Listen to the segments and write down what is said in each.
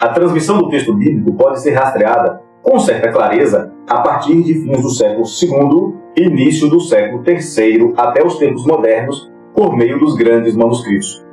A transmissão do texto bíblico pode ser rastreada com certa clareza a partir de fins do século II e início do século III até os tempos modernos, por meio dos grandes manuscritos.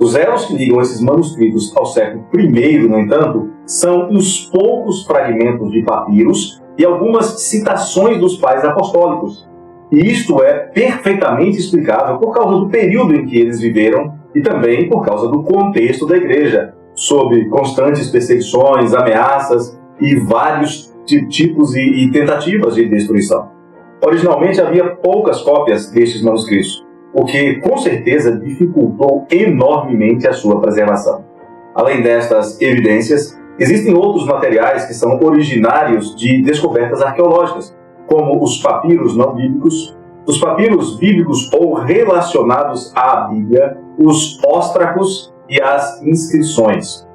Os elos que ligam esses manuscritos ao século I, no entanto, são uns poucos fragmentos de papiros e algumas citações dos pais apostólicos. E isto é perfeitamente explicável por causa do período em que eles viveram e também por causa do contexto da igreja, sob constantes perseguições, ameaças e vários tipos e tentativas de destruição. Originalmente havia poucas cópias destes manuscritos, o que com certeza dificultou enormemente a sua preservação. Além destas evidências, existem outros materiais que são originários de descobertas arqueológicas, como os papiros não bíblicos, os papiros bíblicos ou relacionados à Bíblia, os óstracos e as inscrições.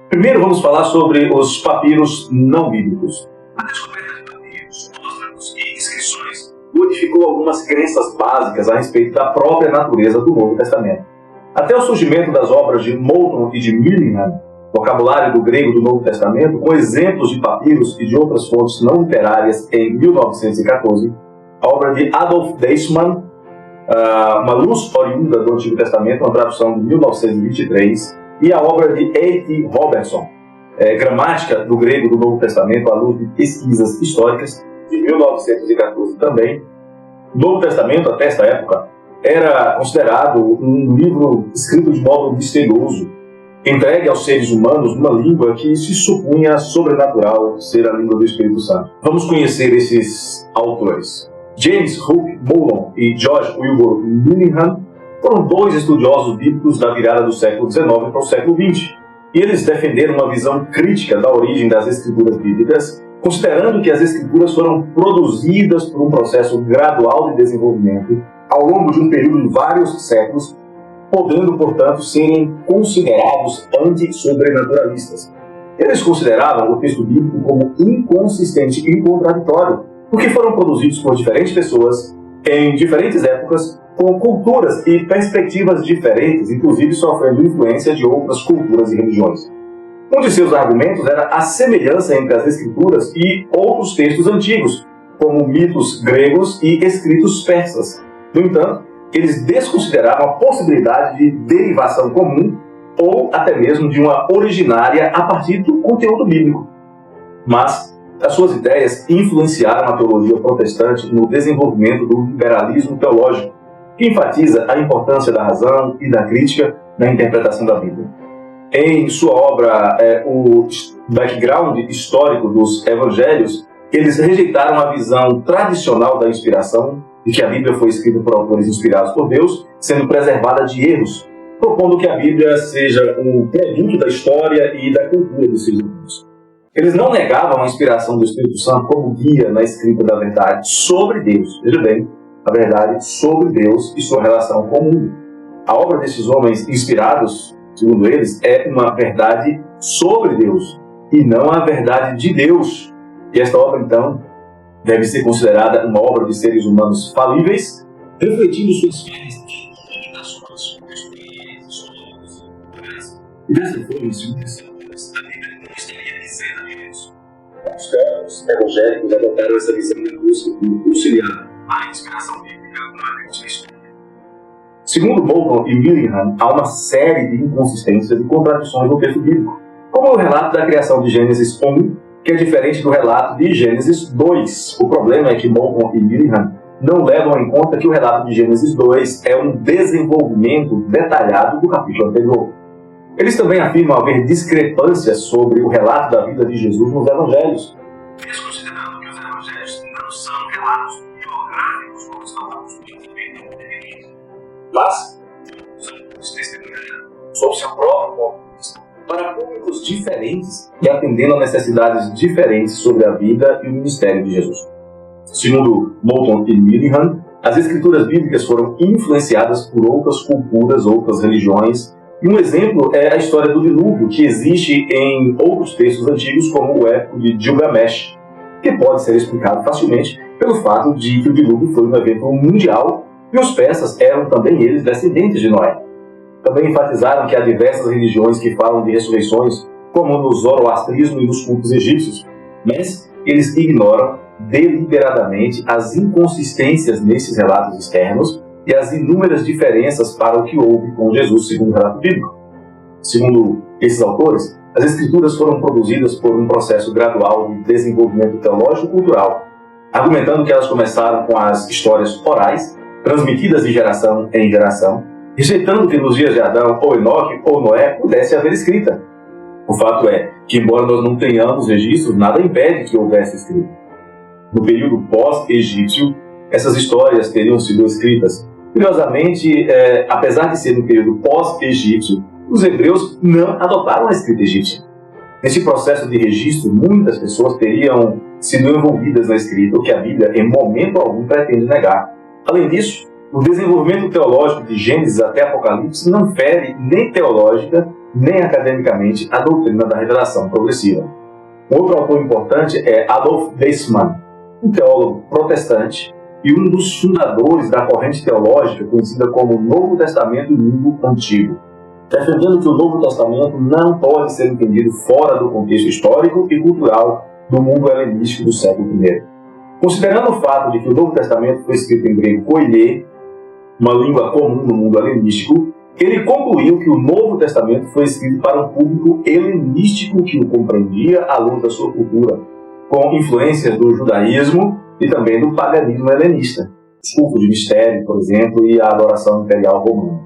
Primeiro vamos falar sobre os papiros não bíblicos. A descoberta de papiros, óstracos e inscrições modificou algumas crenças básicas a respeito da própria natureza do Novo Testamento. Até o surgimento das obras de Moulton e de Millingham, vocabulário do grego do Novo Testamento, com exemplos de papiros e de outras fontes não literárias em 1914, a obra de Adolf Deissmann, Uma Luz Oriunda do Antigo Testamento, uma tradução de 1923, e a obra de A.T. Robertson, Gramática do Grego do Novo Testamento à luz de pesquisas históricas, de 1914 também. O Novo Testamento, até esta época, era considerado um livro escrito de modo misterioso, entregue aos seres humanos numa língua que se supunha sobrenatural ser a língua do Espírito Santo. Vamos conhecer esses autores. James Hook Moulton e George Wilbur Millingham foram dois estudiosos bíblicos da virada do século XIX para o século XX, e eles defenderam uma visão crítica da origem das escrituras bíblicas, considerando que as escrituras foram produzidas por um processo gradual de desenvolvimento ao longo de um período de vários séculos, podendo, portanto, serem considerados anti-sobrenaturalistas. Eles consideravam o texto bíblico como inconsistente e contraditório, porque foram produzidos por diferentes pessoas, em diferentes épocas, com culturas e perspectivas diferentes, inclusive sofrendo influência de outras culturas e religiões. Um de seus argumentos era a semelhança entre as escrituras e outros textos antigos, como mitos gregos e escritos persas. No entanto, eles desconsideravam a possibilidade de derivação comum ou até mesmo de uma originária a partir do conteúdo bíblico. Mas as suas ideias influenciaram a teologia protestante no desenvolvimento do liberalismo teológico, que enfatiza a importância da razão e da crítica na interpretação da Bíblia. Em sua obra, o background histórico dos evangelhos, eles rejeitaram a visão tradicional da inspiração, de que a Bíblia foi escrita por autores inspirados por Deus, sendo preservada de erros, propondo que a Bíblia seja um produto da história e da cultura dos seres humanos. Eles não negavam a inspiração do Espírito Santo como guia na escrita da verdade sobre Deus. Veja bem, a verdade sobre Deus e sua relação com o mundo. A obra desses homens inspirados, segundo eles, é uma verdade sobre Deus e não a verdade de Deus. E esta obra, então, deve ser considerada uma obra de seres humanos falíveis, refletindo suas falhas, limitações, experiências, e dessa forma, se a Bíblia não estaria dizendo a Deus. Os teólogos evangélicos adotaram essa visão na busca por conciliar a inspiração bíblica com a crítica histórica. Segundo Moulton e Millingham, há uma série de inconsistências e contradições no texto bíblico, como o relato da criação de Gênesis 1, que é diferente do relato de Gênesis 2. O problema é que Moulton e Millingham não levam em conta que o relato de Gênesis 2 é um desenvolvimento detalhado do capítulo anterior. Eles também afirmam haver discrepâncias sobre o relato da vida de Jesus nos evangelhos, desconsiderando que os evangelhos não são relatos biográficos como estão constituídos, mas são testemunhando sobre seu próprio ponto de vista, para públicos diferentes e atendendo a necessidades diferentes sobre a vida e o ministério de Jesus. Segundo Moulton e Millingham, as escrituras bíblicas foram influenciadas por outras culturas, outras religiões, e um exemplo é a história do dilúvio, que existe em outros textos antigos, como o épico de Gilgamesh, que pode ser explicado facilmente pelo fato de que o dilúvio foi um evento mundial e os persas eram também eles descendentes de Noé. Também enfatizaram que há diversas religiões que falam de ressurreições, como no zoroastrismo e nos cultos egípcios, mas eles ignoram deliberadamente as inconsistências nesses relatos externos e as inúmeras diferenças para o que houve com Jesus, segundo o relato bíblico. Segundo esses autores, as escrituras foram produzidas por um processo gradual de desenvolvimento teológico e cultural, argumentando que elas começaram com as histórias orais, transmitidas de geração em geração, rejeitando que nos dias de Adão, ou Enoque, ou Noé, pudesse haver escrita. O fato é que, embora nós não tenhamos registros, nada impede que houvesse escrita. No período pós-egípcio, essas histórias teriam sido escritas. Curiosamente, apesar de ser no período pós-egípcio, os hebreus não adotaram a escrita egípcia. Nesse processo de registro, muitas pessoas teriam sido envolvidas na escrita, o que a Bíblia, em momento algum, pretende negar. Além disso, o desenvolvimento teológico de Gênesis até Apocalipse não fere nem teológica, nem academicamente a doutrina da revelação progressiva. Outro autor importante é Adolf Weissmann, um teólogo protestante e um dos fundadores da corrente teológica conhecida como Novo Testamento e Mundo Antigo, defendendo que o Novo Testamento não pode ser entendido fora do contexto histórico e cultural do mundo helenístico do século I. Considerando o fato de que o Novo Testamento foi escrito em grego koiné, uma língua comum no mundo helenístico, ele concluiu que o Novo Testamento foi escrito para um público helenístico que o compreendia à luz da sua cultura, com influências do judaísmo e também do paganismo helenista, os cultos de mistério, por exemplo, e a adoração imperial romana.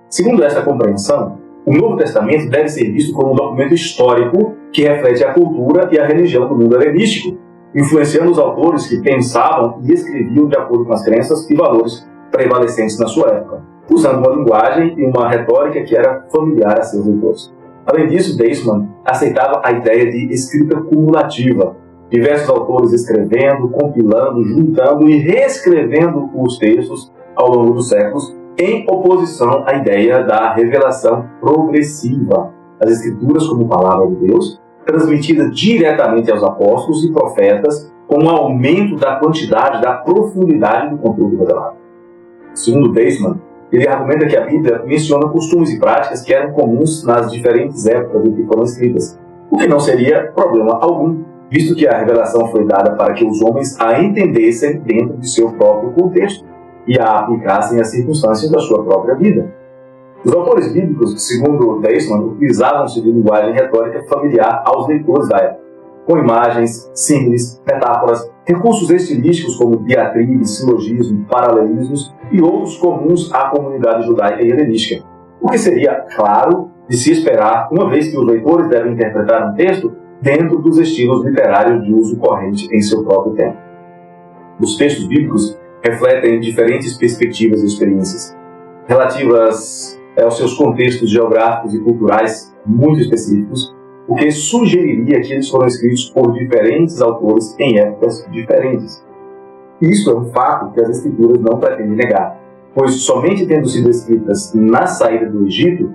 Segundo esta compreensão, o Novo Testamento deve ser visto como um documento histórico que reflete a cultura e a religião do mundo helenístico, influenciando os autores que pensavam e escreviam de acordo com as crenças e valores prevalecentes na sua época, usando uma linguagem e uma retórica que era familiar a seus leitores. Além disso, Weissmann aceitava a ideia de escrita cumulativa, diversos autores escrevendo, compilando, juntando e reescrevendo os textos ao longo dos séculos, em oposição à ideia da revelação progressiva, as Escrituras como palavra de Deus, transmitida diretamente aos apóstolos e profetas, com um aumento da quantidade, da profundidade do conteúdo revelado. Segundo Weissmann, ele argumenta que a Bíblia menciona costumes e práticas que eram comuns nas diferentes épocas em que foram escritas, o que não seria problema algum, visto que a revelação foi dada para que os homens a entendessem dentro de seu próprio contexto e a aplicassem às circunstâncias da sua própria vida. Os autores bíblicos, segundo Weissmann, utilizavam-se de linguagem retórica familiar aos leitores da época, com imagens, símiles, metáforas, recursos estilísticos como diatribe, silogismo, paralelismos e outros comuns à comunidade judaica e helenística, o que seria claro de se esperar, uma vez que os leitores devem interpretar um texto dentro dos estilos literários de uso corrente em seu próprio tempo. Os textos bíblicos refletem diferentes perspectivas e experiências, relativas aos seus contextos geográficos e culturais muito específicos, o que sugeriria que eles foram escritos por diferentes autores em épocas diferentes. Isso é um fato que as Escrituras não pretendem negar, pois somente tendo sido escritas na saída do Egito,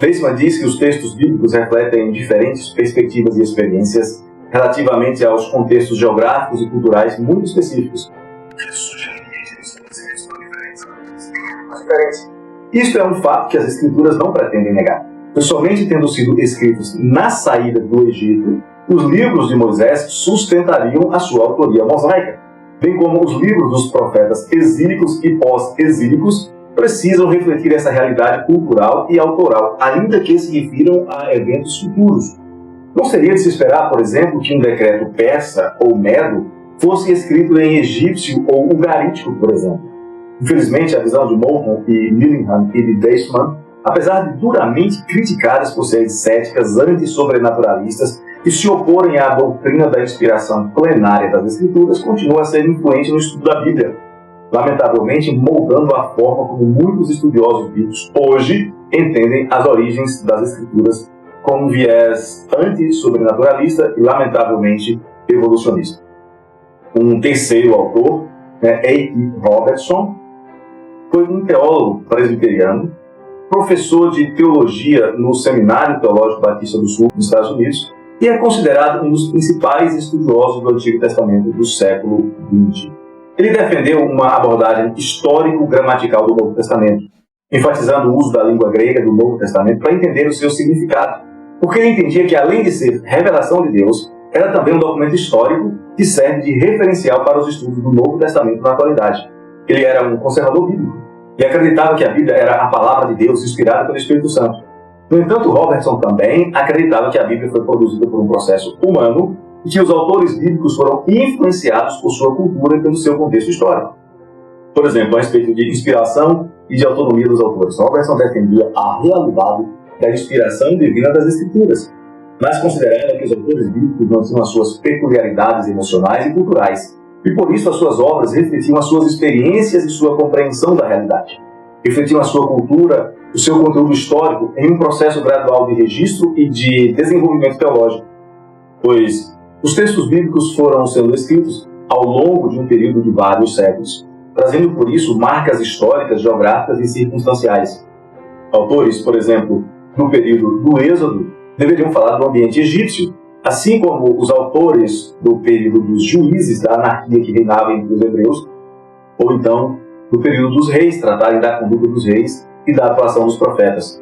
Weissmann diz que os textos bíblicos refletem diferentes perspectivas e experiências relativamente aos contextos geográficos e culturais muito específicos. Isto é um fato que as Escrituras não pretendem negar, pois somente tendo sido escritos na saída do Egito, os livros de Moisés sustentariam a sua autoria mosaica, bem como os livros dos profetas exílicos e pós-exílicos precisam refletir essa realidade cultural e autoral, ainda que se refiram a eventos futuros. Não seria de se esperar, por exemplo, que um decreto persa ou medo fosse escrito em egípcio ou ugarítico, por exemplo. Infelizmente, a visão de Moulton e Millingham e de Weissmann, apesar de duramente criticadas por serem céticas, anti-sobrenaturalistas e se oporem à doutrina da inspiração plenária das Escrituras, continua a ser influente no estudo da Bíblia, lamentavelmente moldando a forma como muitos estudiosos bíblicos hoje entendem as origens das Escrituras com um viés anti-sobrenaturalista e, lamentavelmente, evolucionista. Um terceiro autor, A.T. Robertson, foi um teólogo presbiteriano, professor de teologia no Seminário Teológico Batista do Sul, nos Estados Unidos, e é considerado um dos principais estudiosos do Antigo Testamento do século XX. Ele defendeu uma abordagem histórico-gramatical do Novo Testamento, enfatizando o uso da língua grega do Novo Testamento para entender o seu significado, porque ele entendia que, além de ser revelação de Deus, era também um documento histórico que serve de referencial para os estudos do Novo Testamento na atualidade. Ele era um conservador bíblico e acreditava que a Bíblia era a palavra de Deus inspirada pelo Espírito Santo. No entanto, Robertson também acreditava que a Bíblia foi produzida por um processo humano e que os autores bíblicos foram influenciados por sua cultura e pelo seu contexto histórico. Por exemplo, a respeito de inspiração e de autonomia dos autores, Robertson defendia a realidade da inspiração divina das Escrituras, mas considerava que os autores bíblicos não tinham as suas peculiaridades emocionais e culturais, e por isso as suas obras refletiam as suas experiências e sua compreensão da realidade. Refletiam a sua cultura, o seu conteúdo histórico, em um processo gradual de registro e de desenvolvimento teológico, pois os textos bíblicos foram sendo escritos ao longo de um período de vários séculos, trazendo por isso marcas históricas, geográficas e circunstanciais. Autores, por exemplo, no período do Êxodo, deveriam falar do ambiente egípcio, assim como os autores do período dos juízes, da anarquia que reinava entre os hebreus, ou então do período dos reis, tratarem da conduta dos reis e da atuação dos profetas.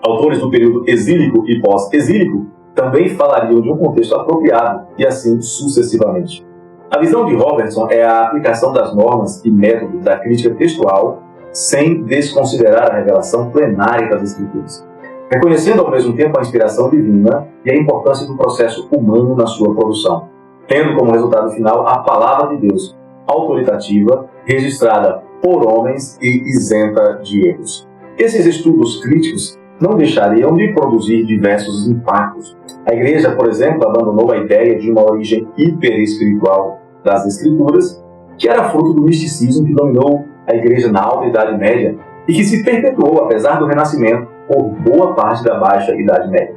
Autores do período exílico e pós-exílico também falariam de um contexto apropriado, e assim sucessivamente. A visão de Robertson é a aplicação das normas e métodos da crítica textual sem desconsiderar a revelação plenária das Escrituras, reconhecendo ao mesmo tempo a inspiração divina e a importância do processo humano na sua produção, tendo como resultado final a palavra de Deus, autoritativa, registrada por homens e isenta de erros. Esses estudos críticos não deixariam de produzir diversos impactos. A Igreja, por exemplo, abandonou a ideia de uma origem hiperespiritual das Escrituras, que era fruto do misticismo que dominou a Igreja na Alta Idade Média e que se perpetuou, apesar do Renascimento, por boa parte da Baixa Idade Média.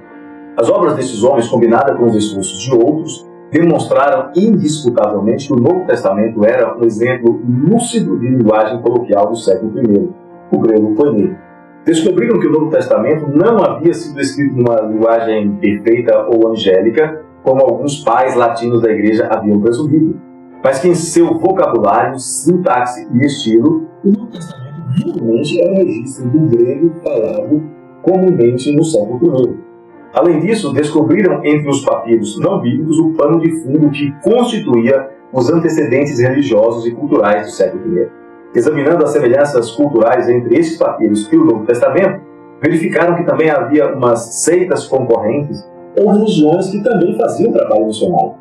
As obras desses homens, combinadas com os esforços de outros, demonstraram indisputavelmente que o Novo Testamento era um exemplo lúcido de linguagem coloquial do século I, o grego koiné. Descobriram que o Novo Testamento não havia sido escrito numa linguagem perfeita ou angélica, como alguns pais latinos da Igreja haviam presumido, mas que em seu vocabulário, sintaxe e estilo, o Novo Testamento realmente é um registro do grego falado comumente no século I. Além disso, descobriram entre os papiros não bíblicos o pano de fundo que constituía os antecedentes religiosos e culturais do século I. Examinando as semelhanças culturais entre esses papiros e o Novo Testamento, verificaram que também havia umas seitas concorrentes ou religiões que também faziam trabalho missionário.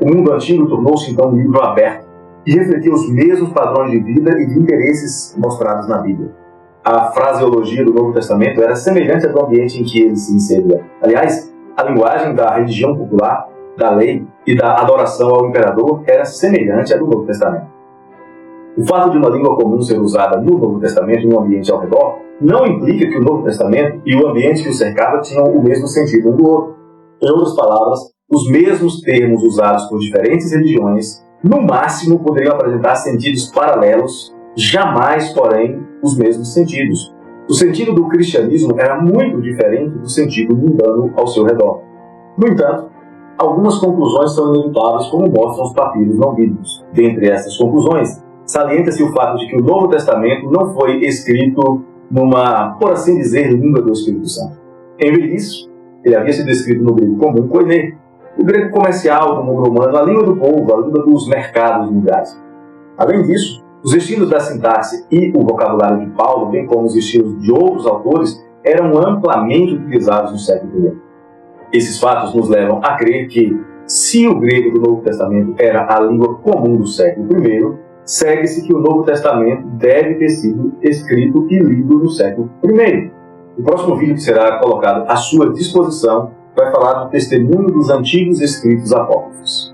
O mundo antigo tornou-se então um livro aberto e refletia os mesmos padrões de vida e de interesses mostrados na Bíblia. A fraseologia do Novo Testamento era semelhante à do ambiente em que ele se inseria. Aliás, a linguagem da religião popular, da lei e da adoração ao imperador era semelhante à do Novo Testamento. O fato de uma língua comum ser usada no Novo Testamento em um ambiente ao redor não implica que o Novo Testamento e o ambiente que o cercava tinham o mesmo sentido um do outro. Em outras palavras, os mesmos termos usados por diferentes religiões, no máximo, poderiam apresentar sentidos paralelos, jamais, porém, os mesmos sentidos. O sentido do cristianismo era muito diferente do sentido mundano ao seu redor. No entanto, algumas conclusões são inevitáveis, como mostram os papiros não bíblicos. Dentre essas conclusões, salienta-se o fato de que o Novo Testamento não foi escrito numa, por assim dizer, língua do Espírito Santo. Em vez disso, ele havia sido escrito no grego comum, koiné, o grego comercial do mundo romano, a língua do povo, a língua dos mercados mundiais. Além disso, os estilos da sintaxe e o vocabulário de Paulo, bem como os estilos de outros autores, eram amplamente utilizados no século I. Esses fatos nos levam a crer que, se o grego do Novo Testamento era a língua comum do século I, segue-se que o Novo Testamento deve ter sido escrito e lido no século I. O próximo vídeo que será colocado à sua disposição vai falar do testemunho dos antigos escritos apócrifos.